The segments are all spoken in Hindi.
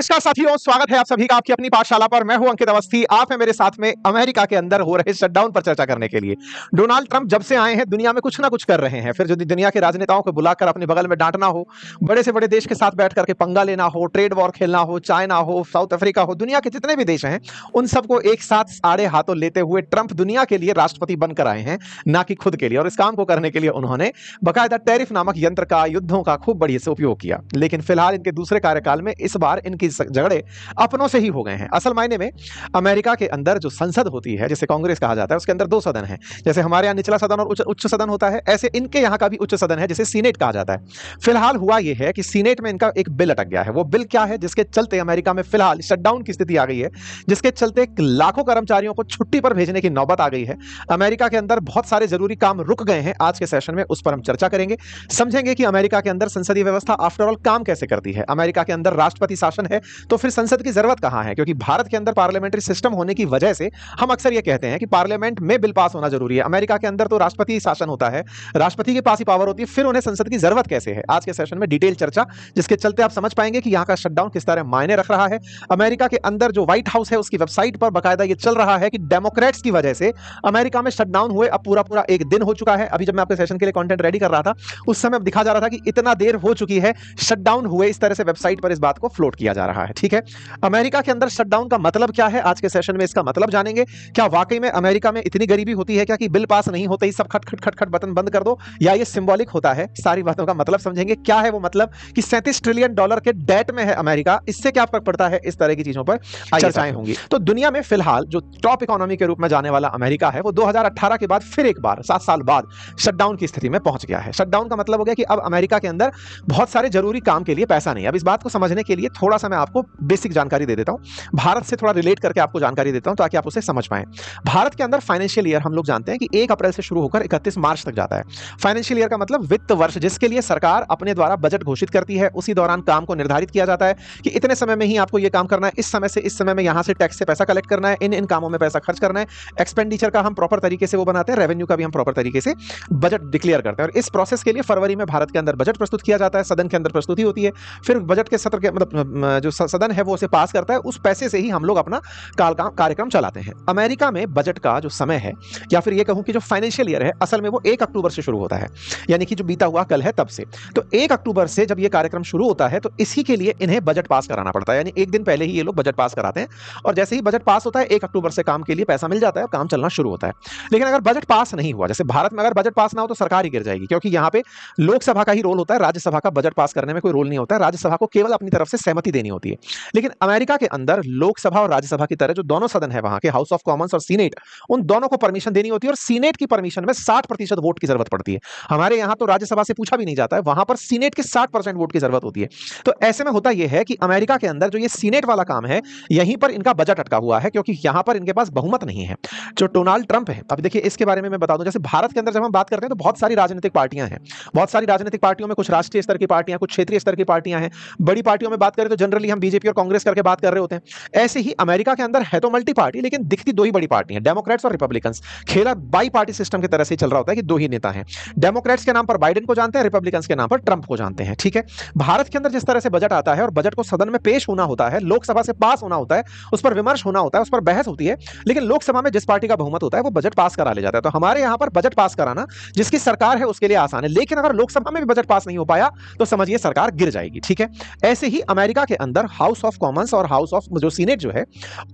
नमस्कार साथियों, स्वागत है आप सभी का आपकी अपनी पाठशाला पर। मैं हूं अंकित अवस्थी। आप हैं मेरे साथ में अमेरिका के अंदर हो रहे शटडाउन पर चर्चा करने के लिए। डोनाल्ड ट्रंप जब से आए हैं दुनिया में कुछ ना कुछ कर रहे हैं। फिर यदि दुनिया के राजनेताओं को बुलाकर अपने बगल में डांटना हो, बड़े से बड़े देश के साथ बैठ करके पंगा लेना हो, ट्रेड वॉर खेलना हो, चाइना हो, साउथ अफ्रीका हो, दुनिया के जितने भी देश हैं उन सबको एक साथ आड़े हाथों लेते हुए ट्रंप दुनिया के लिए राष्ट्रपति बनकर आए हैं, ना कि खुद के लिए। और इस काम को करने के लिए उन्होंने बाकायदा टैरिफ नामक यंत्र का, युद्धों का खूब बढ़िया से उपयोग किया। लेकिन फिलहाल इनके दूसरे कार्यकाल में इस बार इनकी झगड़े अपनों से ही हो गए हैं। असल मायने में अमेरिका के अंदर जो संसद होती है, जिसे कांग्रेस कहा जाता है, उसके अंदर दो सदन हैं। जैसे हमारे यहाँ निचला सदन और उच्च सदन होता है, ऐसे इनके यहाँ का भी उच्च सदन है, जिसे सीनेट कहा जाता है। फिलहाल हुआ यह है कि सीनेट में इनका एक बिल अटक गया है। वो बिल क्या है जिसके चलते अमेरिका में फिलहाल शटडाउन की स्थिति आ गई है, जिसके चलते लाखों कर्मचारियों को छुट्टी पर भेजने की नौबत आ गई है। अमेरिका के अंदर बहुत सारे जरूरी काम रुक गए हैं। आज के सेशन में उस पर हम चर्चा करेंगे, समझेंगे कि अमेरिका के अंदर संसदीय व्यवस्था आफ्टर ऑल काम कैसे करती है। अमेरिका के अंदर राष्ट्रपति शासन है तो फिर संसद की जरूरत कहां है, क्योंकि भारत के अंदर पार्लियामेंट्री सिस्टम होने की वजह से हम अक्सर यह कहते हैं कि पार्लियामेंट में बिल पास होना जरूरी है। अमेरिका के अंदर तो राष्ट्रपति शासन होता है, राष्ट्रपति के पास ही पावर होती है, फिर उन्हें संसद की जरूरत कैसे है। आज के सेशन में डिटेल चर्चा, जिसके चलते आप समझ पाएंगे कि यहां का शटडाउन किस तरह मायने रख रहा है। अमेरिका के अंदर जो व्हाइट हाउस है उसकी वेबसाइट पर बाकायदा यह चल रहा है कि डेमोक्रेट्स की वजह से अमेरिका में शटडाउन हुए अब पूरा पूरा एक दिन हो चुका है। अभी जब मैं आपके सेशन के लिए कंटेंट रेडी कर रहा था उस समय दिखा जा रहा था कि इतना देर हो चुकी है शटडाउन हुए, इस तरह से वेबसाइट पर इस बात को फ्लोट किया जा रहा है। ठीक है, अमेरिका के अंदर शटडाउन का मतलब क्या है, आज के सेशन में इसका मतलब जानेंगे। क्या वाकई में अमेरिका में इतनी गरीबी होती है क्या कि बिल पास नहीं होते ही सब खट खट खट खट बटन बंद कर दो, या ये सिंबॉलिक होता है। सारी बातों का मतलब समझेंगे। क्या है वो मतलब कि $37 ट्रिलियन के डेट में है अमेरिका, इससे क्या फर्क पड़ता है, इस तरह की चीजों पर चर्चाएं होंगी। तो दुनिया में फिलहाल जो टॉप इकोनॉमी के रूप में जाने वाला अमेरिका है, वो 2018 के बाद फिर एक बार 7 साल बाद शटडाउन की स्थिति में पहुंच गया है। शटडाउन का मतलब हो गया कि अब अमेरिका के अंदर बहुत सारे जरूरी काम के लिए पैसा नहीं है। अब इस बात को समझने के लिए थोड़ा सा मैं आपको बेसिक जानकारी दे देता हूं, भारत से थोड़ा रिलेट करके आपको जानकारी देता हूं ताकि आप उसे समझ पाएं। भारत के अंदर फाइनेंशियल ईयर हम लोग जानते हैं कि 1 अप्रैल से शुरू होकर 31 मार्च तक जाता है। फाइनेंशियल ईयर का मतलब वित्त वर्ष, जिसके लिए सरकार अपने द्वारा बजट घोषित करती है। उसी दौरान काम को निर्धारित किया जाता है कि इतने समय में ही आपको यह काम करना है, इस समय से इस समय में यहां से टैक्स से पैसा कलेक्ट करना है, इन कामों में पैसा खर्च करना है। एक्सपेंडिचर का हम प्रॉपर तरीके से वो बनाते हैं, रेवेन्यू का भी हम प्रॉपर तरीके से बजट डिक्लेयर करते हैं। और इस प्रोसेस के लिए फरवरी में भारत के अंदर बजट प्रस्तुत किया जाता है, सदन के अंदर प्रस्तुति होती है, फिर बजट के सत्र के मतलब जो सदन है वो उसे पास करता है। उस पैसे से ही हम लोग अपना कार्यक्रम चलाते हैं। अमेरिका में बजट का जो समय है, या फिर ये कहूं कि जो फाइनेंशियल ईयर है, असल में वो 1 अक्टूबर से शुरू होता है, यानी कि जो बीता हुआ कल है तब से। तो 1 अक्टूबर से जब ये कार्यक्रम शुरू होता है तो इसी के लिए इन्हें बजट पास कराना पड़ता है, यानी एक दिन पहले ही ये लोग बजट पास कराते हैं। और जैसे ही बजट पास होता है 1 अक्टूबर से काम के लिए पैसा मिल जाता है और काम चलना शुरू होता है। लेकिन अगर बजट पास नहीं हुआ, जैसे भारत में अगर बजट पास ना हो तो सरकार ही गिर जाएगी, क्योंकि यहां पे लोकसभा का ही रोल होता है, राज्यसभा का बजट पास करने में कोई रोल नहीं होता है। राज्यसभा को केवल अपनी तरफ से सहमति देनी होती है। लेकिन अमेरिका के अंदर लोकसभा और राज्यसभा की तरह जो दोनों सदन है वहां के, हाउस ऑफ कॉमन्स और सीनेट, उन दोनों को परमिशन देनी होती है। और सीनेट की परमिशन में 60% वोट की जरूरत पड़ती है। हमारे यहां तो राज्यसभा से पूछा भी नहीं जाता है, वहां पर सीनेट के 60% वोट की जरूरत होती है। तो ऐसे में होता यह है कि अमेरिका के अंदर जो ये सीनेट वाला काम है, यहीं पर इनका बजट अटका हुआ है, क्योंकि यहां पर इनके पास बहुमत नहीं है। जो डोनाल्ड ट्रंप है, अब देखिए इसके बारे में मैं बता दूं, जैसे भारत के अंदर जब हम बात करते हैं तो बहुत सारी राजनीतिक पार्टियां हैं। बहुत सारी राजनीतिक पार्टियों में कुछ राष्ट्रीय स्तर की पार्टियां, कुछ क्षेत्रीय स्तर की पार्टियां हैं। बड़ी पार्टियों में बात करें तो जनरली हम बीजेपी और कांग्रेस करके बात कर रहे होते हैं। ऐसे ही अमेरिका के अंदर है तो मल्टी पार्टी, लेकिन दिखती दो ही बड़ी पार्टी हैं, डेमोक्रेट्स और रिपब्लिकन्स। खेला बाई पार्टी सिस्टम की तरह से चल रहा होता है कि दो ही नेता हैं। डेमोक्रेट्स के नाम पर बाइडेन को जानते हैं, रिपब्लिकन्स के नाम पर ट्रंप को जानते हैं। ठीक है, भारत के अंदर जिस तरह से बजट आता है और बजट को सदन में पेश होना होता है, लोकसभा से पास होना होता है, उस पर विमर्श होना होता है, उस पर बहस होती है, लेकिन लोकसभा में जिस पार्टी का बहुमत होता है वो बजट पास करा ले जाता है। तो हमारे यहां पर बजट पास कराना जिसकी सरकार है उसके लिए आसान है, लेकिन अगर लोकसभा में भी बजट पास नहीं हो पाया तो समझिए सरकार गिर जाएगी। ठीक है, ऐसे ही अमेरिका के अंदर हाउस ऑफ कॉमन्स और हाउस ऑफ जो सीनेट जो है,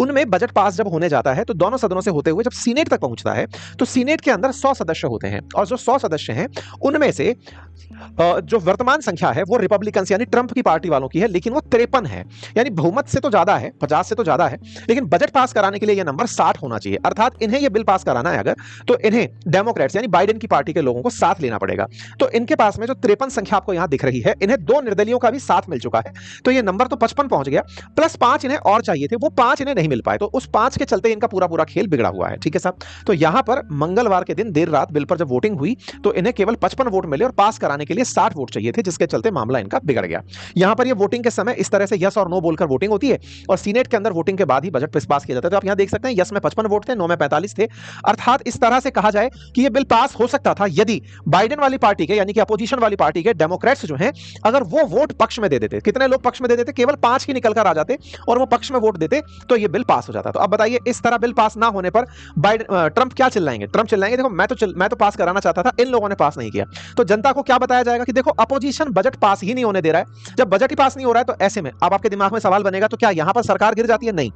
उनमें बजट पास जब होने जाता है तो दोनों सदनों से होते हुए जब सीनेट तक पहुंचता है तो सीनेट के अंदर 100 सदस्य होते हैं। और जो 100 सदस्य हैं उनमें से जो वर्तमान संख्या है वो रिपब्लिकन्स यानी ट्रंप की पार्टी वालों की है, लेकिन वो 53 है, यानी बहुमत से तो ज्यादा है, 50 से तो ज्यादा है, लेकिन बजट पास कराने के लिए यह नंबर 60 होना चाहिए। अर्थात इन्हें यह बिल पास कराना है अगर, तो इन्हें डेमोक्रेट्स यानी बाइडेन की पार्टी के लोगों को साथ लेना पड़ेगा। तो इनके पास में जो 53 संख्या आपको यहां दिख रही है, इन्हें 2 निर्दलियों का भी साथ मिल चुका है, तो यह नंबर तो 55 पहुंच गया, प्लस 5 इन्हें और चाहिए थे, वो 5 इन्हें नहीं मिल पाए, तो उस 5 के चलते इनका पूरा पूरा खेल बिगड़ा हुआ है। ठीक है साहब, तो यहां पर मंगलवार के दिन देर रात बिल पर जब वोटिंग हुई तो इन्हें केवल 55 वोट मिले और पास कराने के लिए 60 वोट चाहिए थे, जिसके चलते मामला इनका बिगड़ गया। यहां पर ये वोटिंग के समय इस तरह से यस और नो बोलकर वोटिंग होती है, और सीनेट के अंदर वोटिंग के बाद ही बजट पास किया जाता है। तो आप यहां देख सकते हैं यस में 55 वोट थे, नो में 45 थे। अर्थात इस तरह से कहा जाए कि यह बिल पास हो सकता था यदि बाइडेन वाली पार्टी के यानी कि अपोजिशन वाली पार्टी के डेमोक्रेट्स जो हैं, अगर वो वोट पक्ष में दे देते। कितने लोग पक्ष में दे देते? केवल अगर 5 ही निकल कर आ जाते और वो पक्ष में वोट देते तो ये बिल पास हो जाता। तो अब बताइए, इस तरह बिल पास ना होने पर ट्रंप क्या चिल्लाएंगे? ट्रंप चिल्लाएंगे देखो मैं तो पास कराना चाहता था, इन लोगों ने पास नहीं किया। तो जनता को क्या बताया जाएगा कि देखो अपोजिशन बजट पास ही नहीं होने दे रहा है। जब बजट ही पास नहीं हो रहा है तो ऐसे में अब आपके दिमाग में सवाल बनेगा, तो क्या यहां पर सरकार गिर जाती है? नहीं।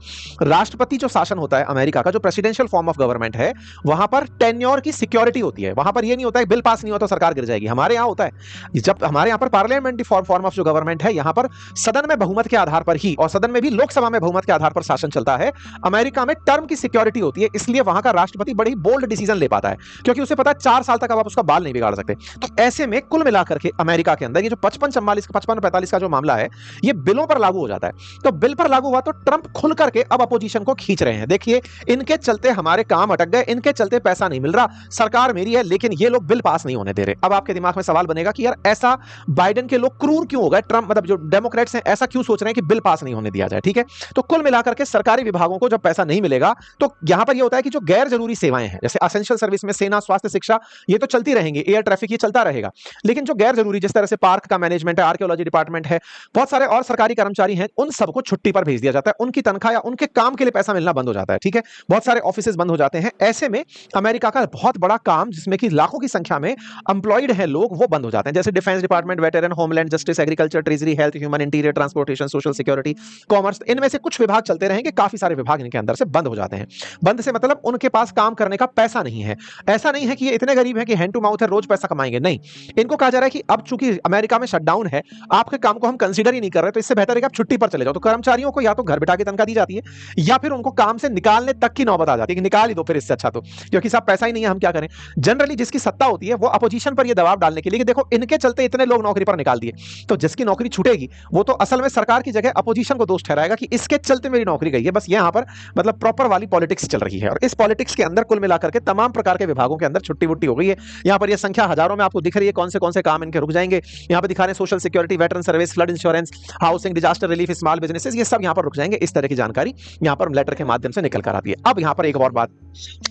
राष्ट्रपति जो शासन होता है अमेरिका का, जो प्रेसिडेंशियल फॉर्म ऑफ गवर्नमेंट है, वहां पर टेन्योर की सिक्योरिटी होती है। वहां पर यह नहीं होता है बिल पास नहीं होता तो सरकार गिर जाएगी। हमारे यहां होता है, जब हमारे यहां पर पार्लियामेंट्री फॉर्म ऑफ जो गवर्नमेंट है, यहां पर सदन में बहुमत के आधार पर ही, और सदन में भी लोकसभा में बहुमत के आधार पर शासन चलता है। अमेरिका में टर्म की सिक्योरिटी होती है, इसलिए वहां का राष्ट्रपति बड़ी बोल्ड डिसीजन ले पाता है, क्योंकि उसे पता है 4 साल तक अब आप उसका बाल नहीं बिगाड़ सकते। तो ऐसे में कुल मिलाकर के अमेरिका के अंदर ये जो 55-45 का जो मामला है, ये बिलों पर लागू हो जाता है। तो बिल पर लागू हुआ तो ट्रंप खुल करके अब अपोजिशन को खींच रहे हैं, देखिए इनके चलते हमारे काम अटक गए, इनके चलते पैसा नहीं मिल रहा, सरकार मेरी है लेकिन ये लोग बिल पास नहीं होने दे रहे। अब आपके दिमाग में सवाल बनेगा कि यार ऐसा बाइडेन के लोग क्रूर क्यों हो गए, ट्रंप मतलब जो डेमोक्रेट्स हैं ऐसा क्यों सोच रहे हैं कि बिल पास नहीं होने दिया जाए? ठीक है, तो कुल मिलाकर के सरकारी विभागों को जब पैसा नहीं मिलेगा तो यहां पर यह होता है कि जो गैर जरूरी सेवाएं हैं, जैसे एसेंशियल सर्विस में सेना, स्वास्थ्य, शिक्षा, ये तो चलती रहेंगी, एयर ट्रैफिक ये चलता रहेगा, लेकिन जो गैर जरूरी, जिस तरह से पार्क का मैनेजमेंट है, आर्कियोलॉजी डिपार्टमेंट है, बहुत सारे और सरकारी कर्मचारी हैं, उन सबको छुट्टी पर भेज दिया जाता है, उनकी तनख्वाह या उनके काम के लिए पैसा मिलना बंद हो जाता है। ठीक है, बहुत सारे ऑफिसेज बंद हो जाते हैं। ऐसे में अमेरिका का बहुत बड़ा काम, जिसमें कि लाखों की संख्या में एम्प्लॉयड है लोग, वो बंद हो जाते हैं, जैसे defence department, veteran, homeland justice, agriculture, treasury, health, human, interior, transportation, social security, commerce, इनमें से कुछ विभाग चलते रहेंगे, काफी सारे विभाग इनके अंदर से बंद हो जाते हैं। बंद से मतलब उनके पास काम करने का पैसा नहीं है। ऐसा नहीं है कि ये इतने गरीब हैं कि हैंड टू माउथ है, रोज पैसा कमाएंगे, नहीं। इनको कहा जा रहा है कि अब चूंकि अमेरिका में शटडाउन है, आपके काम को हम कंसीडर ही नहीं कर रहे, तो इससे बेहतर है कि आप छुट्टी पर चले जाओ। तो कर्मचारियों को या तो घर बिठा के तनख्वाह दी जाती है, या फिर उनको काम से निकालने तक की नौबत आ जाती है कि निकाल ही दो फिर इससे अच्छा, तो क्योंकि साहब पैसा ही नहीं है, हम क्या करें। जनरली जिसकी सत्ता होती है वो अपोजिशन पर यह दबाव डालने के लिए कि देखो इनके चलते इतने लोग नौकरी पर निकाल दिए, तो जिसकी नौकरी छूटेगी वो तो असल में सरकार की जगह अपोजिशन को दोष ठहराएगा कि इसके चलते मेरी नौकरी गई है। बस यहां पर मतलब प्रॉपर वाली पॉलिटिक्स चल रही है, और इस पॉलिटिक्स के अंदर कुल मिलाकर के तमाम प्रकार के विभागों के अंदर छुट्टी वुट्टी हो गई है। यहां पर यह संख्या हजारों में आपको दिख रही है, कौन से काम इनके रुक जाएंगे। यहां पर दिखा रहे हैं social security, veteran service, flood insurance, housing, disaster relief, small businesses, ये सब यहां पर रुक जाएंगे। इस तरह की जानकारी यहां पर लेटर के माध्यम से निकल कर आती है। अब यहां पर एक और बात,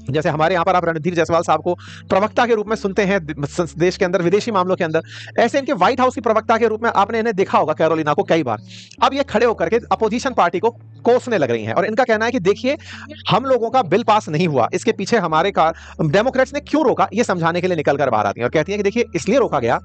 जैसे हमारे यहां पर आप रणधीर जायसवाल साहब को प्रवक्ता के रूप में सुनते हैं देश के अंदर विदेशी मामलों के अंदर, ऐसे इनके व्हाइट हाउस की प्रवक्ता के रूप में आपने इन्हें देखा होगा, कैरोलिना को, कई बार। अब ये खड़े होकर के अपोजिशन पार्टी को कोसने लग रही हैं, और इनका कहना है कि देखिए हम लोगों का बिल पास नहीं हुआ, इसके पीछे हमारे डेमोक्रेट्स ने क्यों रोका, ये समझाने के लिए निकल कर बाहर आती हैं और कहती हैं कि देखिए इसलिए रोका गया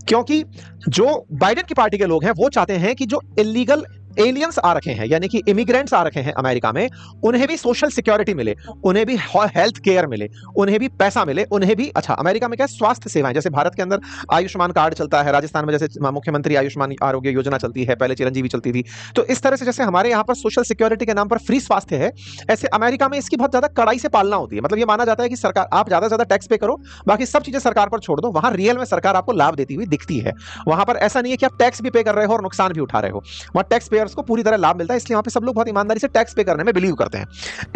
क्योंकि जो बाइडेन की पार्टी के लोग हैं वो चाहते हैं कि जो इलीगल एलियंस आ रखे हैं, यानी कि इमिग्रेंट्स आ रखे हैं अमेरिका में, उन्हें भी सोशल सिक्योरिटी मिले, उन्हें भी हेल्थ केयर मिले, उन्हें भी पैसा मिले, उन्हें भी अच्छा अमेरिका में क्या स्वास्थ्य सेवाएं, जैसे भारत के अंदर आयुष्मान कार्ड चलता है, राजस्थान में जैसे मुख्यमंत्री आयुष्मान आरोग्य योजना चलती है, पहले चिरंजीवी चलती थी, तो इस तरह से जैसे हमारे यहाँ पर सोशल सिक्योरिटी के नाम पर फ्री स्वास्थ्य है, ऐसे अमेरिका में इसकी बहुत ज्यादा कड़ाई से पालना होती है। मतलब ये माना जाता है कि सरकार, आप ज्यादा से ज्यादा टैक्स पे करो, बाकी सब चीजें सरकार पर छोड़ दो, वहां रियल में सरकार आपको लाभ देती हुई दिखती है। वहां पर ऐसा नहीं है कि आप टैक्स भी पे कर रहे हो और नुकसान भी उठा रहे हो, वहां टैक्स पेयर्स को पूरी तरह लाभ मिलता है, इसलिए वहां पे सब लोग बहुत ईमानदारी से टैक्स पे करने में बिलीव करते हैं।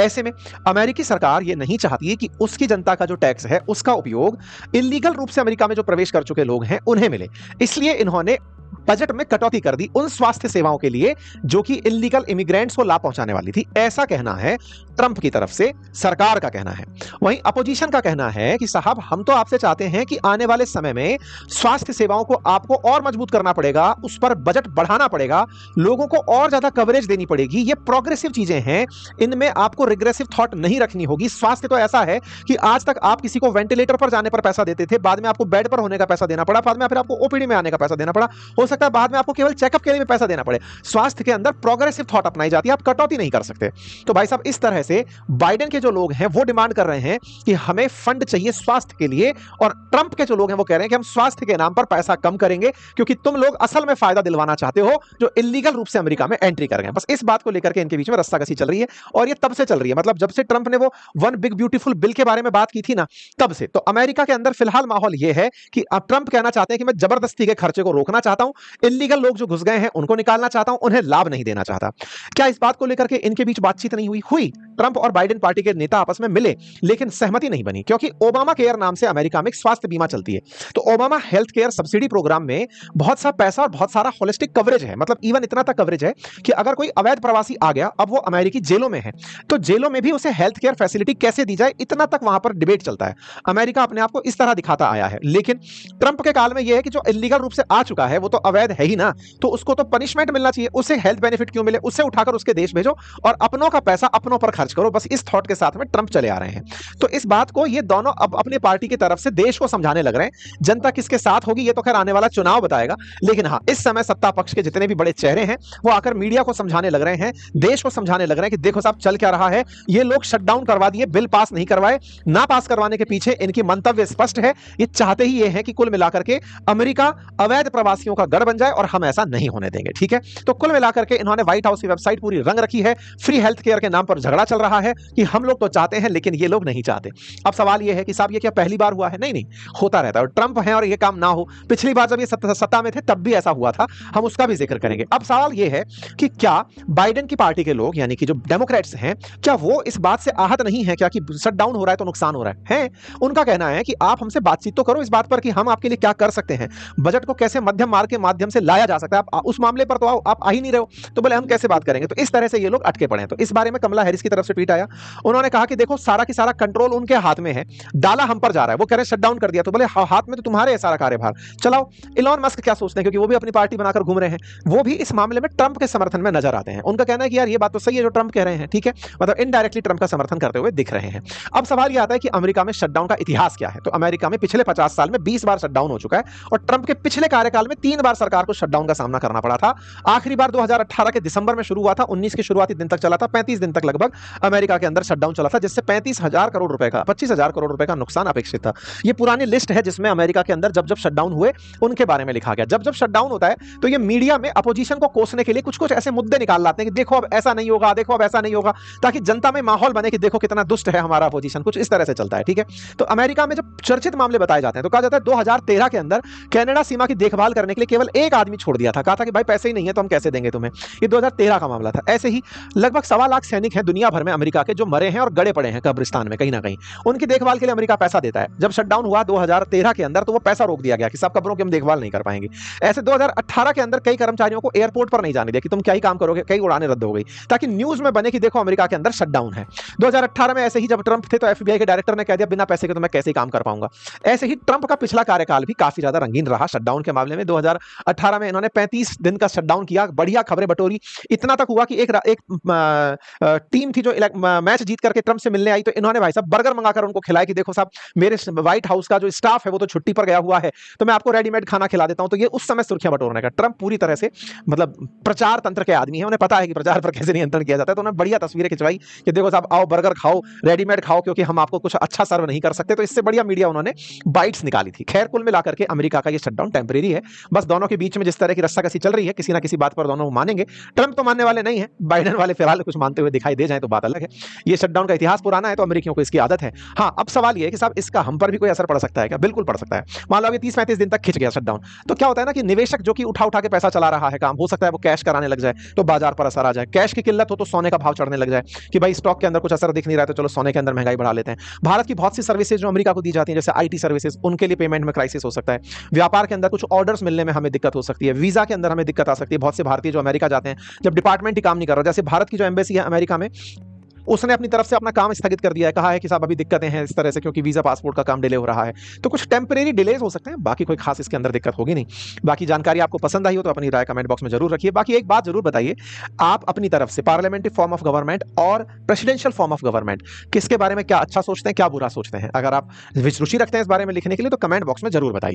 ऐसे में अमेरिकी सरकार ये नहीं चाहती है कि उसकी जनता का जो टैक्स है उसका उपयोग इलीगल रूप से अमेरिका में जो प्रवेश कर चुके लोग हैं उन्हें मिले, इसलिए इन्होंने बजट में कटौती कर दी उन स्वास्थ्य सेवाओं के लिए जो कि इलीगल इमिग्रेंट्स को लाभ पहुंचाने वाली थी। ऐसा कहना है ट्रंप की तरफ से, सरकार का कहना है। वहीं अपोजिशन का कहना है कि साहब हम तो आपसे चाहते हैं कि आने वाले समय में स्वास्थ्य सेवाओं को आपको और मजबूत करना पड़ेगा, उस पर बजट बढ़ाना पड़ेगा, लोगों को और ज्यादा कवरेज देनी पड़ेगी। ये प्रोग्रेसिव चीजें हैं, इनमें आपको रिग्रेसिव थॉट नहीं रखनी होगी। स्वास्थ्य तो ऐसा है कि आज तक आप किसी को वेंटिलेटर पर जाने पर पैसा देते थे, बाद में आपको बेड पर होने का पैसा देना पड़ा, बाद में फिर आपको ओपीडी में आने का पैसा देना पड़ा, हो सकता है बाद में आपको केवल चेकअप के लिए भी पैसा देना पड़े। स्वास्थ्य के अंदर प्रोग्रेसिव थॉट अपनाई जाती है, आप कटौती नहीं कर सकते। तो भाई साहब इस तरह से बाइडेन के जो लोग हैं वो डिमांड कर रहे हैं कि हमें फंड चाहिए स्वास्थ्य के लिए, और ट्रंप के जो लोग हैं वो कह रहे हैं कि हम स्वास्थ्य के नाम पर पैसा कम करेंगे क्योंकि तुम लोग असल में फायदा दिलवाना चाहते हो जो इलीगल रूप से अमेरिका में एंट्री कर गए। बस इस बात को लेकर के इनके बीच में रस्साकसी चल रही है, और ये तब से चल रही है, मतलब जब से ट्रंप ने वो वन बिग ब्यूटीफुल बिल के बारे में बात की थी ना, तब से। तो अमेरिका के अंदर फिलहाल माहौल ये है कि अब ट्रंप कहना चाहते हैं कि मैं जबरदस्ती के खर्चे को रोकना चाहता हूं, इलीगल लोग जो घुस गए हैं उनको निकालना चाहता हूं, उन्हें लाभ नहीं देना चाहता। क्या इस बात को लेकर के इनके बीच बातचीत नहीं हुई? ट्रंप और बाइडेन पार्टी के नेता आपस में मिले, लेकिन सहमति नहीं बनी, क्योंकि ओबामा केयर नाम से अमेरिका में एक स्वास्थ्य बीमा चलती है। तो Obama health care subsidy program में बहुत सा पैसा और बहुत सारा होलिस्टिक कवरेज है, मतलब इवन इतना तक कवरेज है कि अगर कोई अवैध प्रवासी आ गया, अब वो अमेरिकी जेलों में है, तो जेलों में भी उसे हेल्थ केयर फैसिलिटी कैसे दी जाए, इतना तक वहां पर डिबेट चलता है। अमेरिका अपने आप को इस तरह दिखाता आया है। लेकिन ट्रंप के काल में यह है कि जो इलीगल रूप से आ चुका है वो तो अवैध है ही ना, तो उसको तो पनिशमेंट मिलना चाहिए, उसे हेल्थ बेनिफिट क्यों मिले, उससे उठाकर उसके देश भेजो और अपनों का पैसा अपनों पर खर्च करो। बस इस थॉट के साथ में ट्रंप चले आ रहे हैं। तो इस बात को ये दोनों अब अपनी पार्टी की तरफ से देश को समझाने लग रहे हैं। जनता किसके साथ होगी ये तो खैर आने वाला चुनाव बताएगा, लेकिन हाँ, इस समय सत्ता पक्ष के जितने भी बड़े चेहरे हैं वो आकर मीडिया को समझाने लग रहे हैं, देश को समझाने लग रहे हैं कि देखो साहब चल क्या रहा है, ये लोग शटडाउन करवा दिए, बिल पास नहीं करवाए, ना पास करवाने के पीछे इनकी मंतव्य स्पष्ट है। ये चाहते ही ये है कि कुल मिलाकर के अमेरिका अवैध प्रवासियों का गढ़ बन जाए और हम ऐसा नहीं होने देंगे। ठीक है, तो कुल मिलाकर के इन्होंने व्हाइट हाउस की वेबसाइट पूरी रंग रखी है। फ्री हेल्थ केयर के नाम पर झगड़ा चल रहा है कि हम लोग तो चाहते हैं लेकिन ये लोग नहीं चाहते। अब सवाल ये है कि साहब ये क्या पहली बार हुआ है? नहीं नहीं, होता रहता है। और ट्रंप है और ये काम ना हो, पिछली बार जब ये सत्ता में थे तब भी ऐसा हुआ था, हम उसका भी जिक्र करेंगे। अब सवाल ये है कि क्या बाइडेन की पार्टी के लोग यानी कि जो डेमोक्रेट्स हैं, क्या वो इस बात से आहत नहीं है क्या कि शटडाउन हो रहा है तो नुकसान हो रहा है? उनका कहना है कि आप हमसे बातचीत तो करो इस बात पर कि हम आपके लिए क्या कर सकते हैं, बजट को कैसे मध्यम मार्ग के माध्यम से लाया जा सकता है, आप उस मामले पर तो आप आ ही नहीं रहे हो, तो बोले हम कैसे बात करेंगे। तो इस तरह से ये लोग अटके पड़े हैं। तो इस बारे में कमला हैरिस की तरफ से ट्वीट आया, उन्होंने कहा कि देखो सारा की सारा कंट्रोल उनके हाथ में है, डाला हम पर जा रहा है। वो कह रहे हैं शटडाउन कर दिया, तो बोले हाथ में तो तुम्हारे है सारा कार्यभार, चलाओ। इलॉन मस्क क्या सोचते हैं, क्योंकि वो भी अपनी पार्टी बनाकर घूम रहे हैं, वो भी इस मामले में ट्रंप के समर्थन में नजर आते हैं। उनका कहना है कि यार ये बात तो सही है जो ट्रंप कह रहे हैं, ठीक है, मतलब इनडायरेक्टली ट्रंप का समर्थन करते हुए दिख रहे हैं। अब सवाल यह आता है कि अमेरिका में शटडाउन का इतिहास क्या है। तो अमेरिका में पिछले 50 साल में 20 बार शटडाउन हो चुका है और ट्रंप के पिछले कार्यकाल में 3 बार सरकार को शटडाउन का सामना करना पड़ा था। आखिरी बार 2018 के दिसंबर में शुरू हुआ था, 19 के शुरुआती दिन तक चला था, 35 दिन तक लगभग अमेरिका के अंदर शटडाउन चला था, जिससे 35,000 करोड़ रुपए का 25,000 करोड़ रुपए का नुकसान अपेक्षित था। ये पुरानी लिस्ट है जिसमें अमेरिका के अंदर जब जब शटडाउन हुए उनके बारे में लिखा गया। जब जब शटडाउन होता है तो ये मीडिया में अपोजिशन को कोसने के लिए कुछ कुछ ऐसे मुद्दे निकाल लाते हैं कि देखो अब ऐसा नहीं होगा, देखो अब ऐसा नहीं होगा, ताकि जनता में माहौल बने कि देखो कितना दुष्ट है हमारा अपोजिशन, कुछ इस तरह से चलता है। ठीक है, तो अमेरिका में जब चर्चित मामले बताए जाते हैं तो कहा जाता है 2013 के अंदर कनाडा सीमा की देखभाल करने के लिए केवल एक आदमी छोड़ दिया था, कहा था कि भाई पैसे ही नहीं है तो हम कैसे देंगे तुम्हें। ये 2013 का मामला था। ऐसे ही लगभग 1.25 लाख सैनिक हैं दुनिया भर में अमेरिका के जो मरे हैं और गड़े पड़े हैं कब्रिस्तान में कहीं ना कहीं, उनकी देखभाल के लिए अमेरिका पैसा देता है। जब शटडाउन हुआ 2013 के अंदर तो वो पैसा रोक दिया गया कि सब कब्रों की हम देखभाल नहीं कर पाएंगे। ऐसे 2018 के अंदर कई कर्मचारियों को एयरपोर्ट पर नहीं जाने दिया कि तुम क्या ही काम करोगे, कई उड़ानें रद्द हो गई, ताकि न्यूज में बने कि देखो अमेरिका के अंदर शटडाउन है। 2018 में ऐसे ही जब ट्रंप थे तो एफबीआई के डायरेक्टर ने कह दिया बिना पैसे के तो मैं कैसे ही काम कर पाऊंगा। ऐसे ही ट्रंप का पिछला कार्यकाल भी काफी ज्यादा रंगीन रहा शटडाउन के मामले में। 2018 में इन्होंने 35 दिन का शटडाउन किया, बढ़िया खबरें बटोरी, इतना तक हुआ कि एक टीम थी जो मैच जीत करके ट्रंप से मिलने आई, तो इन्होंने भाई साहब बर्गर मंगाकर उनको खिलाया कि देखो साहब मेरे व्हाइट हाउस का जो स्टाफ है वो तो छुट्टी पर गया हुआ है, तो मैं आपको रेडीमेड खाना खिला देता हूं। तो ये उस समय सुर्खियां बटोरने का। ट्रंप पूरी तरह से मतलब प्रचार तंत्र के आदमी है, उन्हें पता है कि प्रचार पर कैसे नियंत्रण किया जाता है, तो उन्होंने बढ़िया तस्वीरें खिंचवाई कि देखो साहब आओ बर्गर खाओ, रेडीमेड खाओ, क्योंकि हम आपको कुछ अच्छा सर्व नहीं कर सकते। तो इससे बढ़िया मीडिया उन्होंने बाइट्स निकाली थी। खैर कुल मिलाकर के अमेरिका का ये शटडाउन टेम्परेरी है, बस दोनों के बीच में जिस तरह की रस्साकसी चल रही है किसी ना किसी बात पर दोनों मानेंगे। ट्रंप तो मानने वाले नहीं है, बाइडेन वाले फिलहाल कुछ मानते हुए दिखाई दे जाए तो बात अलग है। ये शटडाउन का इतिहास पुराना है तो अमेरिकियों को इसकी आदत है। हाँ, अब सवाल ये है कि साहब इसका हम पर भी कोई असर पड़ सकता है क्या? बिल्कुल पड़ सकता है। मान लो 30-35 दिन तक खिंच गया शटडाउन, तो क्या होता है ना कि निवेशक जो कि उठा के पैसा चला रहा है काम, हो सकता है वो कैश कराने लग जाए तो बाजार पर असर आ जाए। कैश की किल्लत हो तो सोने का भाव चढ़ने लग जाए कि भाई स्टॉक के अंदर कुछ असर दिख नहीं रहा है तो चलो सोने के अंदर महंगाई बढ़ा लेते हैं। भारत की बहुत सी सर्विसेज जो अमेरिका को दी जाती हैं जैसे आईटी सर्विसेज, उनके लिए पेमेंट में क्राइसिस हो सकता है। व्यापार के अंदर कुछ ऑर्डर्स मिलने में हमें दिक्कत हो सकती है। वीजा के अंदर हमें दिक्कत आ सकती है। बहुत से भारतीय जो अमेरिका जाते हैं जब डिपार्टमेंट ही काम नहीं कर रहा, जैसे भारत की जो एम्बेसी है अमेरिका में, उसने अपनी तरफ से अपना काम स्थगित कर दिया है, कहा है कि साहब अभी दिक्कतें हैं इस तरह से क्योंकि वीजा पासपोर्ट का काम डिले हो रहा है। तो कुछ टेम्परेरी डिलेज हो सकते हैं, बाकी कोई खास इसके अंदर दिक्कत होगी नहीं। बाकी जानकारी आपको पसंद आई हो तो अपनी राय कमेंट बॉक्स में जरूर रखिए। बाकी एक बात जरूर बताइए, आप अपनी तरफ से पार्लियामेंट्री फॉर्म ऑफ गवर्नमेंट और प्रेसिडेंशियल फॉर्म ऑफ गवर्नमेंट किसके बारे में क्या अच्छा सोचते हैं, क्या बुरा सोचते हैं? अगर आप रुचि रखते हैं इस बारे में लिखने के लिए तो कमेंट बॉक्स में जरूर बताइए।